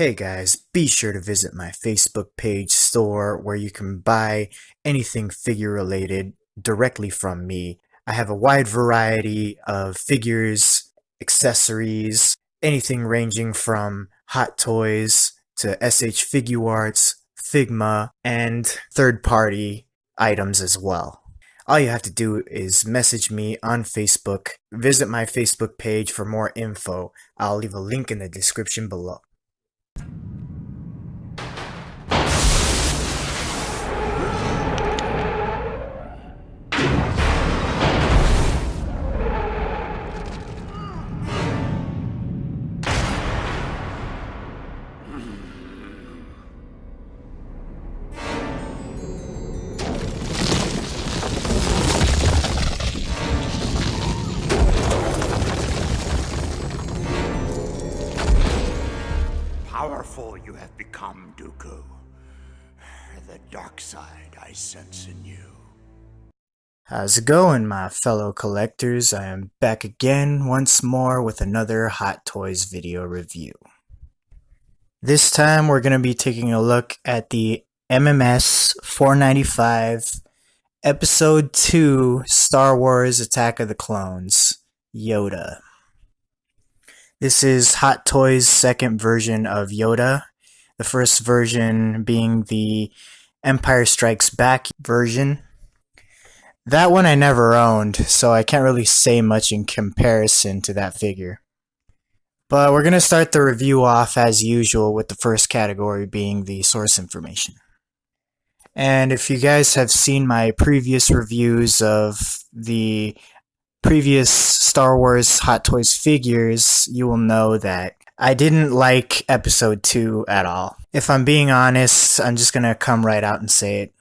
Hey guys, be sure to visit my Facebook page store where you can buy anything figure related directly from me. I have a wide variety of figures, accessories, anything ranging from Hot Toys to SH Figuarts, Figma, and third-party items as well. All you have to do is message me on Facebook, visit my Facebook page for more info. I'll leave a link in the description below. Powerful you have become, Dooku. The dark side I sense in you. How's it going, my fellow collectors? I am back again once more with another Hot Toys video review. This time we're going to be taking a look at the MMS 495 Episode 2 Star Wars Attack of the Clones, Yoda. This is Hot Toys' second version of Yoda, the first version being the Empire Strikes Back version. That one I never owned, so I can't really say much in comparison to that figure. But we're going to start the review off as usual with the first category being the source information. And if you guys have seen my previous reviews of the previous Star Wars Hot Toys figures, you will know that I didn't like Episode 2 at all. If I'm being honest, I'm just gonna come right out and say it.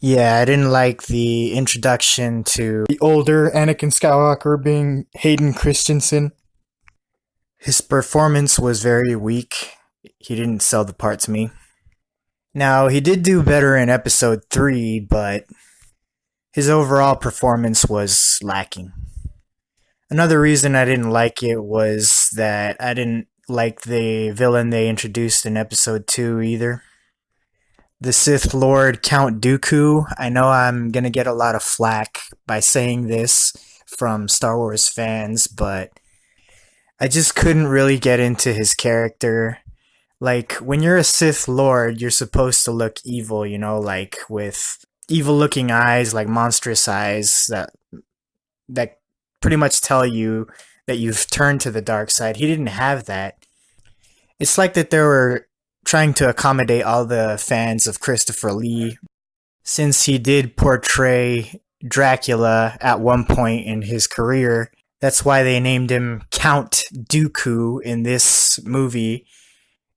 Yeah, I didn't like the introduction to the older Anakin Skywalker being Hayden Christensen. His performance was very weak. He didn't sell the part to me. Now, he did do better in Episode 3, but his overall performance was lacking. Another reason I didn't like it was that I didn't like the villain they introduced in Episode 2 either. The Sith Lord Count Dooku. I know I'm gonna get a lot of flack by saying this from Star Wars fans, but I just couldn't really get into his character. Like, when you're a Sith Lord, you're supposed to look evil, you know, like with evil looking eyes, like monstrous eyes that pretty much tell you that you've turned to the dark side. He didn't have that. It's like that they were trying to accommodate all the fans of Christopher Lee, since he did portray Dracula at one point in his career. That's why they named him Count Dooku in this movie,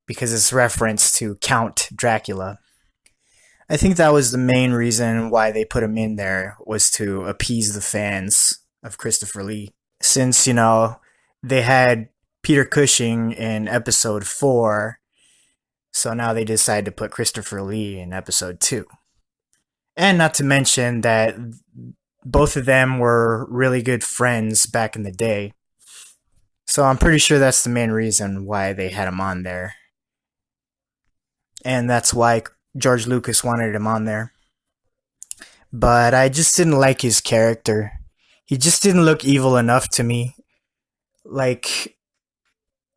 because it's reference to Count Dracula. I think that was the main reason why they put him in there, was to appease the fans of Christopher Lee. Since, you know, they had Peter Cushing in Episode 4, so now they decided to put Christopher Lee in Episode 2. And not to mention that both of them were really good friends back in the day. So I'm pretty sure that's the main reason why they had him on there. And that's why George Lucas wanted him on there. But I just didn't like his character. He just didn't look evil enough to me. Like,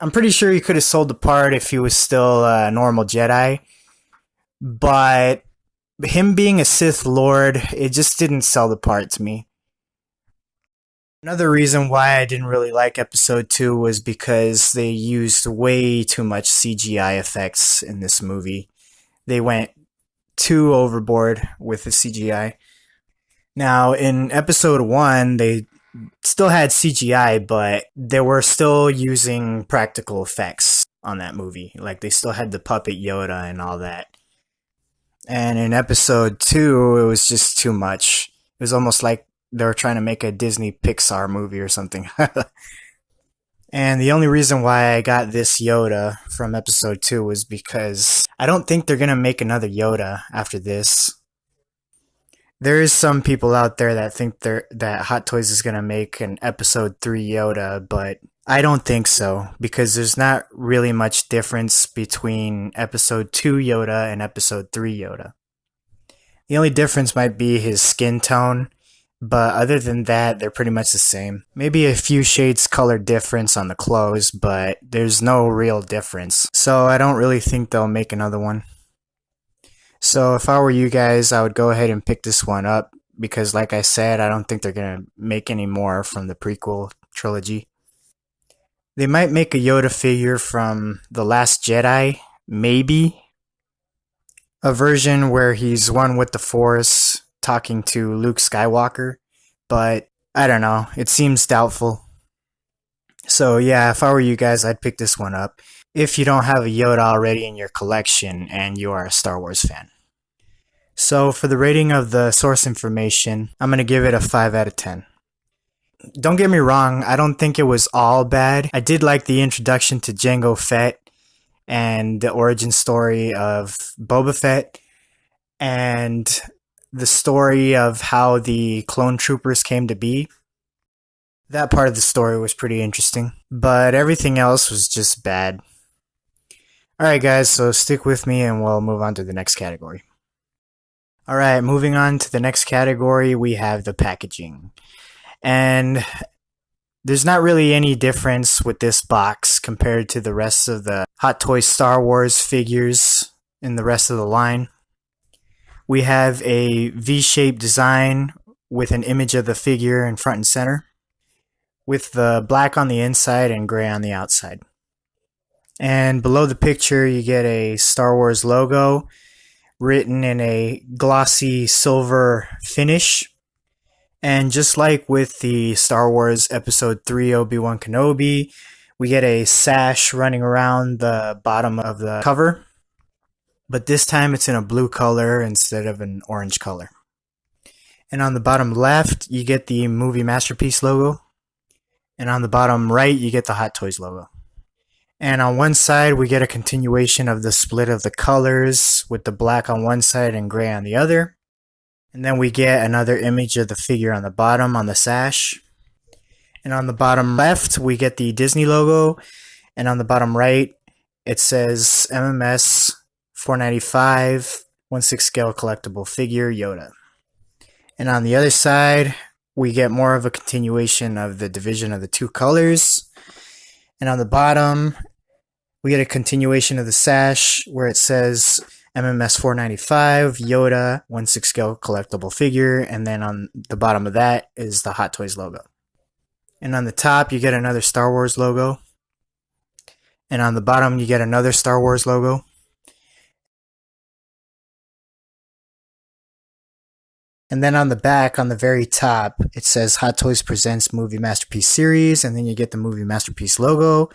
I'm pretty sure he could have sold the part if he was still a normal Jedi. But him being a Sith Lord, it just didn't sell the part to me. Another reason why I didn't really like Episode 2 was because they used way too much CGI effects in this movie. They went too overboard with the CGI. Now, in Episode 1, they still had CGI, but they were still using practical effects on that movie. Like, they still had the puppet Yoda and all that. And in Episode 2, it was just too much. It was almost like they were trying to make a Disney Pixar movie or something. And the only reason why I got this Yoda from Episode 2 was because I don't think they're going to make another Yoda after this. There is some people out there that think that Hot Toys is gonna make an episode 3 Yoda, but I don't think so, because there's not really much difference between episode 2 Yoda and episode 3 Yoda. The only difference might be his skin tone, but other than that, they're pretty much the same. Maybe a few shades color difference on the clothes, but there's no real difference. So I don't really think they'll make another one. So if I were you guys, I would go ahead and pick this one up because, like I said, I don't think they're going to make any more from the prequel trilogy. They might make a Yoda figure from The Last Jedi, maybe. A version where he's one with the Force talking to Luke Skywalker, but I don't know, it seems doubtful. So yeah, if I were you guys, I'd pick this one up if you don't have a Yoda already in your collection and you are a Star Wars fan. So for the rating of the source information, I'm going to give it a 5 out of 10. Don't get me wrong, I don't think it was all bad. I did like the introduction to Jango Fett and the origin story of Boba Fett and the story of how the clone troopers came to be. That part of the story was pretty interesting, but everything else was just bad. Alright guys, so stick with me and we'll move on to the next category. Alright, moving on to the next category, we have the packaging. And there's not really any difference with this box compared to the rest of the Hot Toys Star Wars figures in the rest of the line. We have a V-shaped design with an image of the figure in front and center, with the black on the inside and gray on the outside. And below the picture you get a Star Wars logo written in a glossy silver finish. And just like with the Star Wars Episode 3 Obi-Wan Kenobi, we get a sash running around the bottom of the cover. But this time it's in a blue color instead of an orange color. And on the bottom left, you get the Movie Masterpiece logo. And on the bottom right, you get the Hot Toys logo. And on one side, we get a continuation of the split of the colors with the black on one side and gray on the other. And then we get another image of the figure on the bottom on the sash. And on the bottom left, we get the Disney logo. And on the bottom right, it says MMS 495 1/6 scale collectible figure Yoda. And on the other side, we get more of a continuation of the division of the two colors. And on the bottom, we get a continuation of the sash where it says MMS 495 Yoda 1/6 scale collectible figure, and then on the bottom of that is the Hot Toys logo. And on the top, you get another Star Wars logo. And on the bottom, you get another Star Wars logo. And then on the back, on the very top, it says Hot Toys Presents Movie Masterpiece Series, and then you get the Movie Masterpiece logo.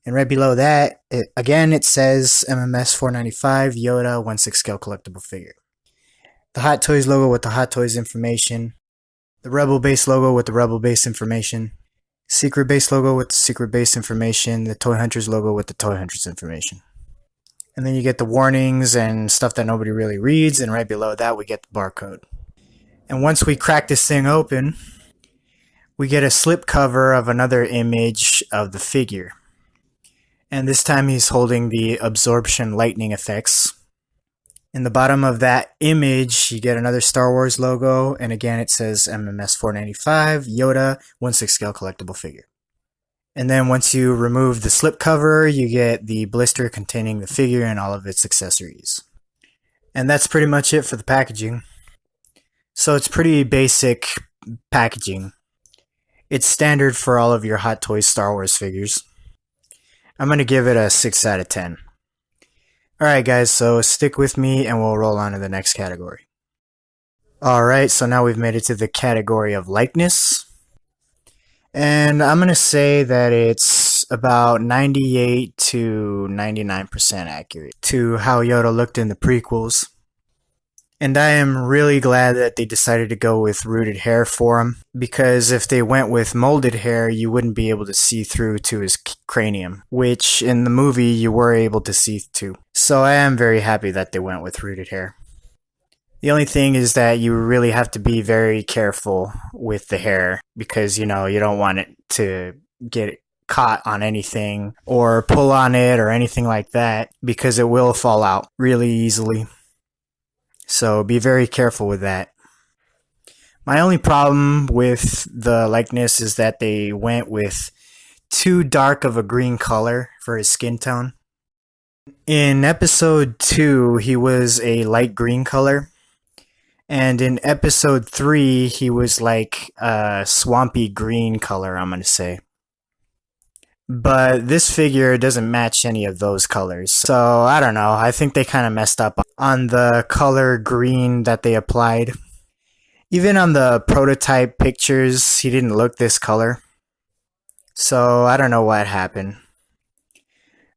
And right below that, it says MMS 495 Yoda 1/6 scale collectible figure. The Hot Toys logo with the Hot Toys information. The Rebel Base logo with the Rebel Base information. Secret Base logo with the Secret Base information. The Toy Hunters logo with the Toy Hunters information. And then you get the warnings and stuff that nobody really reads, and right below that we get the barcode. And once we crack this thing open, we get a slip cover of another image of the figure. And this time he's holding the absorption lightning effects. In the bottom of that image, you get another Star Wars logo, and again it says MMS 495 Yoda 1/6 scale collectible figure. And then once you remove the slip cover, you get the blister containing the figure and all of its accessories. And that's pretty much it for the packaging. So it's pretty basic packaging. It's standard for all of your Hot Toys Star Wars figures. I'm going to give it a 6 out of 10. Alright guys, so stick with me and we'll roll on to the next category. Alright, so now we've made it to the category of likeness. And I'm going to say that it's about 98 to 99% accurate to how Yoda looked in the prequels. And I am really glad that they decided to go with rooted hair for him, because if they went with molded hair, you wouldn't be able to see through to his cranium, which in the movie you were able to see to. So I am very happy that they went with rooted hair. The only thing is that you really have to be very careful with the hair because, you don't want it to get caught on anything or pull on it or anything like that because it will fall out really easily. So be very careful with that. My only problem with the likeness is that they went with too dark of a green color for his skin tone. In episode 2, he was a light green color. And in episode 3, he was like a swampy green color, I'm going to say. But this figure doesn't match any of those colors. So I don't know. I think they kind of messed up on the color green that they applied. Even on the prototype pictures, he didn't look this color. So I don't know what happened.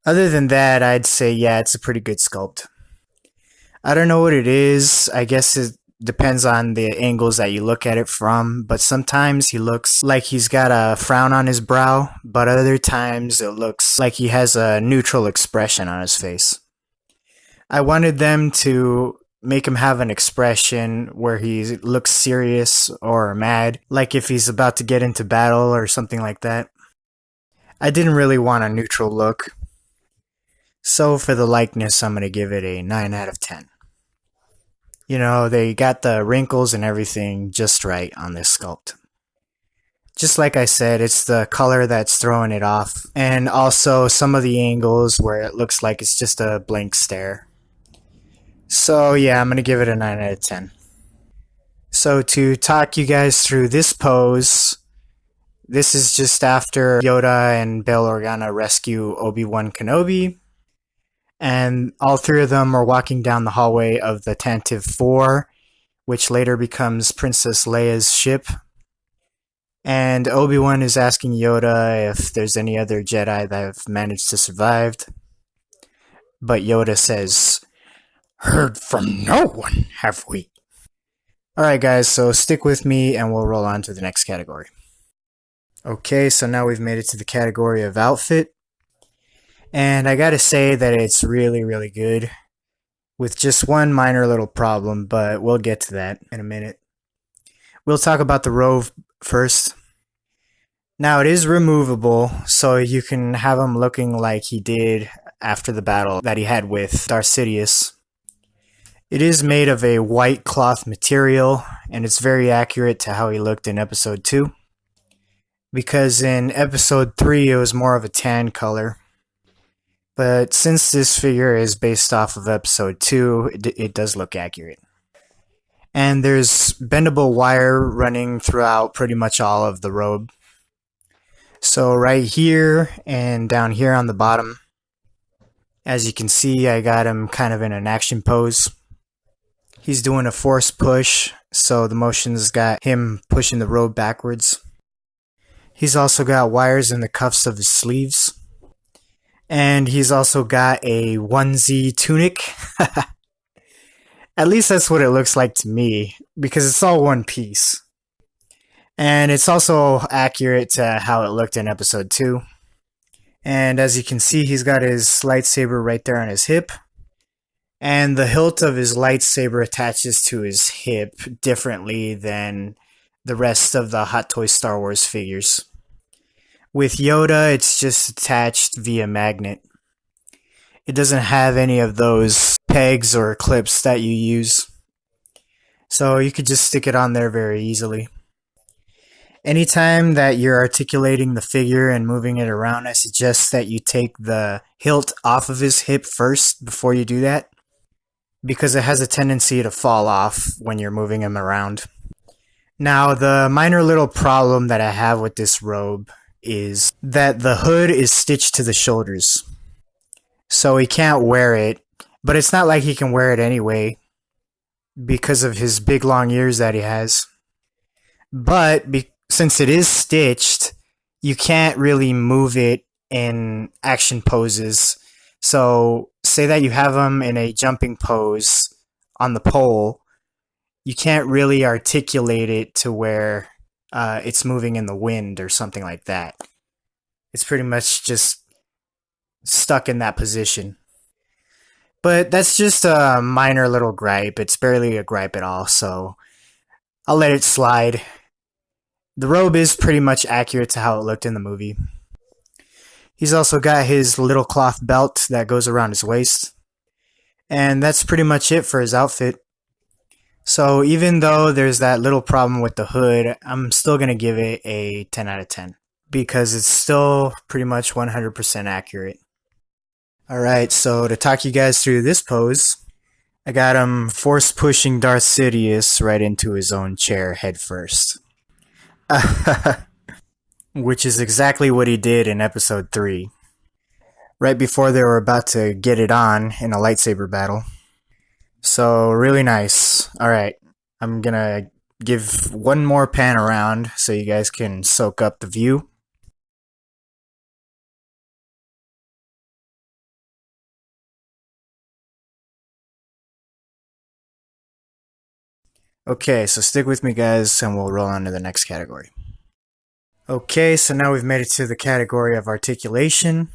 Other than that, I'd say, yeah, it's a pretty good sculpt. I don't know what it is. I guess it depends on the angles that you look at it from, but sometimes he looks like he's got a frown on his brow, but other times it looks like he has a neutral expression on his face. I wanted them to make him have an expression where he looks serious or mad, like if he's about to get into battle or something like that. I didn't really want a neutral look. So for the likeness, I'm going to give it a 9 out of 10. They got the wrinkles and everything just right on this sculpt. Just like I said, it's the color that's throwing it off, and also some of the angles where it looks like it's just a blank stare. So yeah, I'm going to give it a 9 out of 10. So to talk you guys through this pose, this is just after Yoda and Bail Organa rescue Obi-Wan Kenobi. And all three of them are walking down the hallway of the Tantive 4, which later becomes Princess Leia's ship. And Obi-Wan is asking Yoda if there's any other Jedi that have managed to survive. But Yoda says, "Heard from no one, have we?" Alright guys, so stick with me and we'll roll on to the next category. Okay, so now we've made it to the category of outfit. And I gotta say that it's really, really good, with just one minor little problem, but we'll get to that in a minute. We'll talk about the robe first. Now, it is removable, so you can have him looking like he did after the battle that he had with Darth Sidious. It is made of a white cloth material, and it's very accurate to how he looked in episode 2. Because in episode 3, it was more of a tan color. But since this figure is based off of episode 2, it does look accurate. And there's bendable wire running throughout pretty much all of the robe. So right here and down here on the bottom, as you can see, I got him kind of in an action pose. He's doing a force push, so the motion's got him pushing the robe backwards. He's also got wires in the cuffs of his sleeves. And he's also got a onesie tunic. At least that's what it looks like to me, because it's all one piece. And it's also accurate to how it looked in episode 2. And as you can see, he's got his lightsaber right there on his hip. And the hilt of his lightsaber attaches to his hip differently than the rest of the Hot Toys Star Wars figures. With Yoda, it's just attached via magnet. It doesn't have any of those pegs or clips that you use. So you could just stick it on there very easily. Anytime that you're articulating the figure and moving it around, I suggest that you take the hilt off of his hip first before you do that, because it has a tendency to fall off when you're moving him around. Now, the minor little problem that I have with this robe is that the hood is stitched to the shoulders. So he can't wear it, but it's not like he can wear it anyway because of his big long ears that he has. But since it is stitched, you can't really move it in action poses. So say that you have him in a jumping pose on the pole, you can't really articulate it to where it's moving in the wind or something like that. It's pretty much just stuck in that position. But that's just a minor little gripe. It's barely a gripe at all, so I'll let it slide. The robe is pretty much accurate to how it looked in the movie. He's also got his little cloth belt that goes around his waist. And that's pretty much it for his outfit. So even though there's that little problem with the hood, I'm still going to give it a 10 out of 10. Because it's still pretty much 100% accurate. Alright, so to talk you guys through this pose, I got him force pushing Darth Sidious right into his own chair head first. Which is exactly what he did in episode 3. Right before they were about to get it on in a lightsaber battle. So, really nice. Alright, I'm gonna give one more pan around so you guys can soak up the view. Okay, so stick with me guys and we'll roll on to the next category. Okay, so now we've made it to the category of articulation.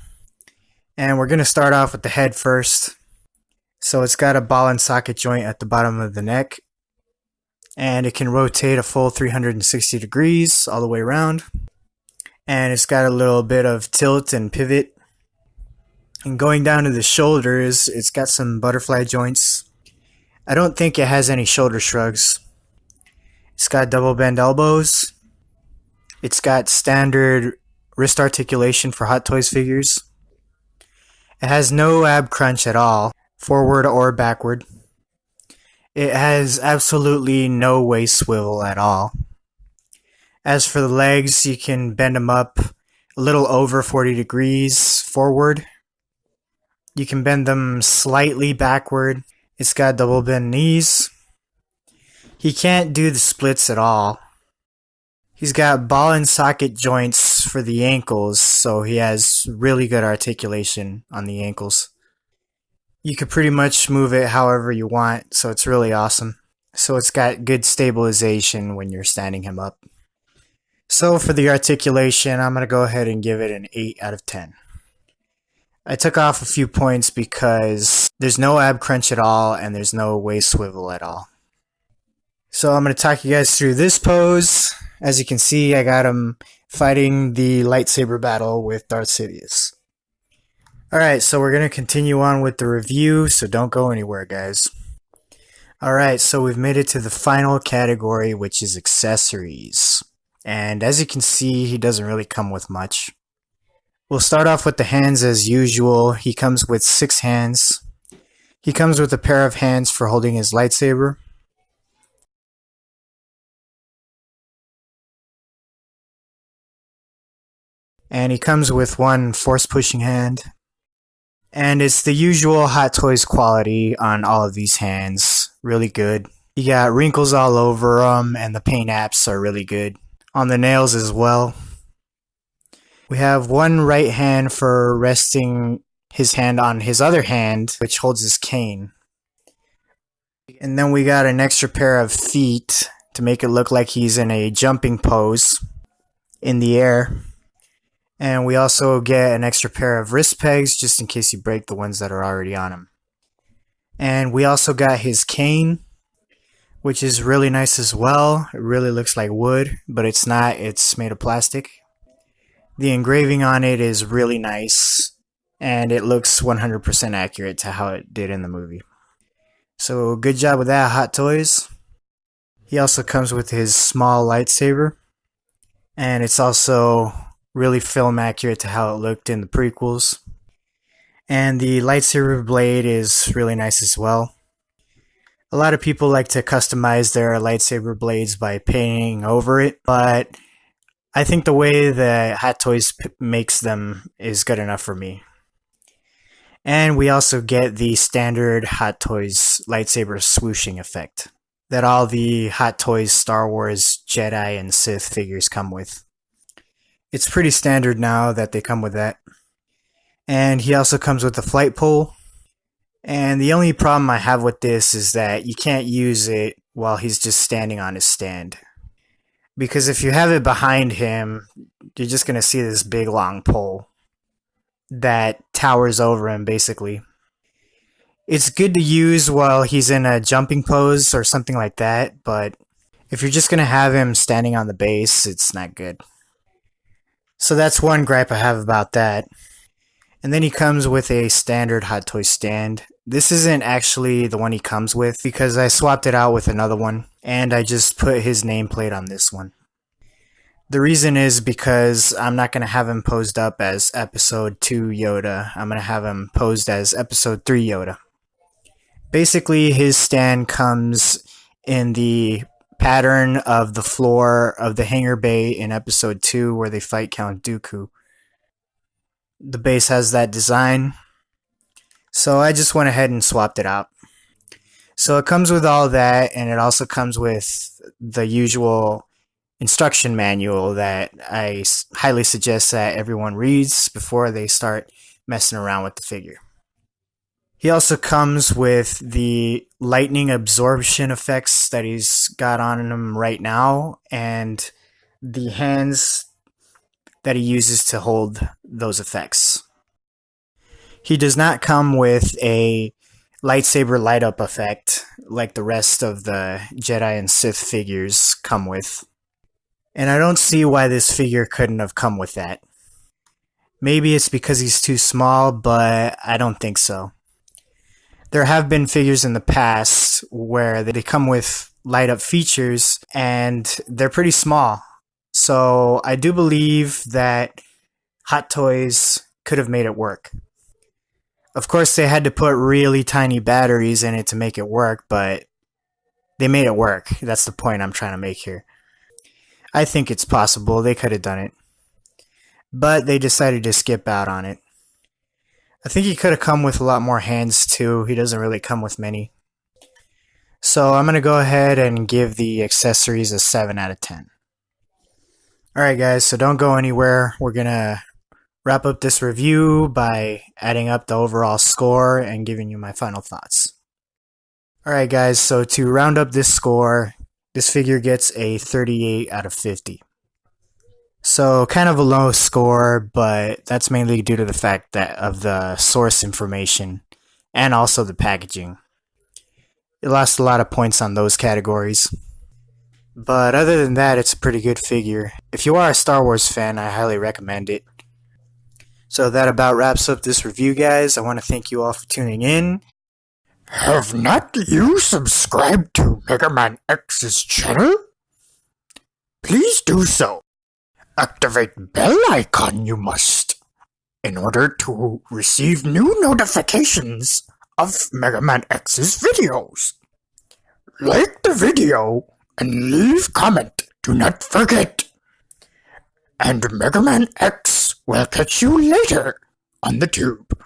And we're going to start off with the head first. So it's got a ball and socket joint at the bottom of the neck. And it can rotate a full 360 degrees all the way around. And it's got a little bit of tilt and pivot. And going down to the shoulders, it's got some butterfly joints. I don't think it has any shoulder shrugs. It's got double bend elbows. It's got standard wrist articulation for Hot Toys figures. It has no ab crunch at all, forward or backward. It has absolutely no waist swivel at all. As for the legs, you can bend them up a little over 40 degrees forward. You can bend them slightly backward. It's got double bend knees. He can't do the splits at all. He's got ball and socket joints for the ankles, so he has really good articulation on the ankles. You could pretty much move it however you want, so it's really awesome. So it's got good stabilization when you're standing him up. So for the articulation, I'm going to go ahead and give it an 8 out of 10. I took off a few points because there's no ab crunch at all and there's no waist swivel at all. So I'm going to talk you guys through this pose. As you can see, I got him fighting the lightsaber battle with Darth Sidious. Alright, so we're going to continue on with the review, so don't go anywhere, guys. Alright, so we've made it to the final category, which is accessories. And as you can see, he doesn't really come with much. We'll start off with the hands as usual. He comes with 6 hands. He comes with a pair of hands for holding his lightsaber. And he comes with one force pushing hand. And it's the usual Hot Toys quality on all of these hands. Really good. You got wrinkles all over them and the paint apps are really good. On the nails as well. We have one right hand for resting his hand on his other hand, which holds his cane. And then we got an extra pair of feet to make it look like he's in a jumping pose in the air. And we also get an extra pair of wrist pegs just in case you break the ones that are already on him. And we also got his cane, which is really nice as well. It really looks like wood, but it's not. It's made of plastic. The engraving on it is really nice, and it looks 100% accurate to how it did in the movie. So good job with that, Hot Toys. He also comes with his small lightsaber, and it's also really film accurate to how it looked in the prequels. And the lightsaber blade is really nice as well. A lot of people like to customize their lightsaber blades by painting over it, but I think the way that Hot Toys makes them is good enough for me. And we also get the standard Hot Toys lightsaber swooshing effect that all the Hot Toys Star Wars Jedi and Sith figures come with. It's pretty standard now that they come with that. And he also comes with a flight pole. And the only problem I have with this is that you can't use it while he's just standing on his stand. Because if you have it behind him, you're just going to see this big long pole that towers over him basically. It's good to use while he's in a jumping pose or something like that, but if you're just gonna have him standing on the base, it's not good. So that's one gripe I have about that. And then he comes with a standard Hot Toy stand. This isn't actually the one he comes with because I swapped it out with another one and I just put his nameplate on this one. The reason is because I'm not going to have him posed up as episode 2 Yoda. I'm going to have him posed as episode 3 Yoda. Basically, his stand comes in the pattern of the floor of the hangar bay in episode 2 where they fight Count Dooku. The base has that design, so I just went ahead and swapped it out. So it comes with all that, and it also comes with the usual instruction manual that I highly suggest that everyone reads before they start messing around with the figure. He also comes with the lightning absorption effects that he's got on him right now, and the hands that he uses to hold those effects. He does not come with a lightsaber light up effect like the rest of the Jedi and Sith figures come with. And I don't see why this figure couldn't have come with that. Maybe it's because he's too small, but I don't think so. There have been figures in the past where they come with light up features and they're pretty small. So I do believe that Hot Toys could have made it work. Of course, they had to put really tiny batteries in it to make it work, but they made it work. That's the point I'm trying to make here. I think it's possible they could have done it, but they decided to skip out on it. I think he could have come with a lot more hands too. He doesn't really come with many. So I'm going to go ahead and give the accessories a 7 out of 10. Alright guys, so don't go anywhere. We're going to wrap up this review by adding up the overall score and giving you my final thoughts. Alright guys, so to round up this score, this figure gets a 38 out of 50. So kind of a low score, but that's mainly due to the fact that of the source information and also the packaging. It lost a lot of points on those categories. But other than that, it's a pretty good figure. If you are a Star Wars fan, I highly recommend it. So that about wraps up this review, guys. I want to thank you all for tuning in. Have not you subscribed to Mega Man X's channel? Please do so. Activate bell icon you must, in order to receive new notifications of Mega Man X's videos. Like the video and leave comment, do not forget. And Mega Man X will catch you later on the tube.